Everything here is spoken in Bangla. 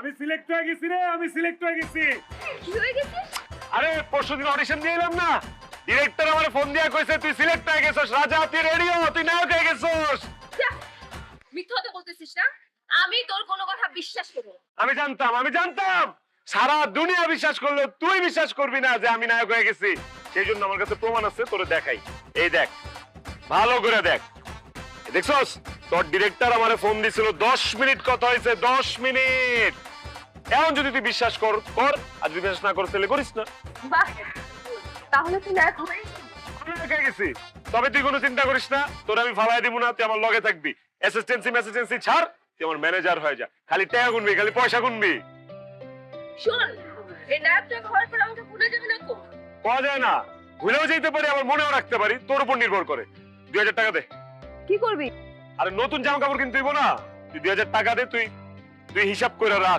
আমি সিলেক্ট হয়ে গেছি রে, আমি সিলেক্ট হয়ে গেছি। কি হয়ে গেছে? আরে পরশুদিন অডিশন দিয়ে এলাম না, ডিরেক্টর আমার ফোন দিয়া কইছে তুই সিলেক্ট হয়ে গেছস, রাজা তুই রেডি হ, তুই নায়ক হয়ে গেছস। যা, মিথ্যা কথা বলতেছিস না? আমি তোর কোনো কথা বিশ্বাস করব না। আমি জানতাম সারা দুনিয়া বিশ্বাস করলো, তুই বিশ্বাস করবি না যে আমি নায়ক হয়ে গেছি। সেই জন্য আমার কাছে প্রমাণ আছে, তোরে দেখাই। এই দেখ, ভালো করে দেখ। দেখছস তোর ডিরেক্টর আমারে ফোন দিছিল, 10 মিনিট কথা হয়েছে, 10 মিনিট। এখন যদি তুই বিশ্বাস কর কর, আর যদি বিশ্বাস না কর তাহলে করিস না। বাহ, তাহলে তুই নায়ক হয়ে আমি নায়ক হয়ে গেছি। তবে তুই কোনো চিন্তা করিস না, তোর আমি ফালাই দিব না, তুই আমার লগে থাকবি। অ্যাসিস্ট্যান্সি ছাড়, তুই আমার ম্যানেজার হয়ে যা। খালি টাকা গুনবি, খালি পয়সা গুনবি। শোন, এই নায়কটা হওয়ার পর আমাকে ভুলে যাবে না তো? পাওয়া যায় না, ভুলেও যেতে পারি, আবার মনেও রাখতে পারি, তোর উপর নির্ভর করে। 2000 টাকা দে। কি করবি? আরে নতুন জামা কাপড় কিনতে হইব না, তুই 2000 টাকা দে, তুই হিসাব করে রাখ।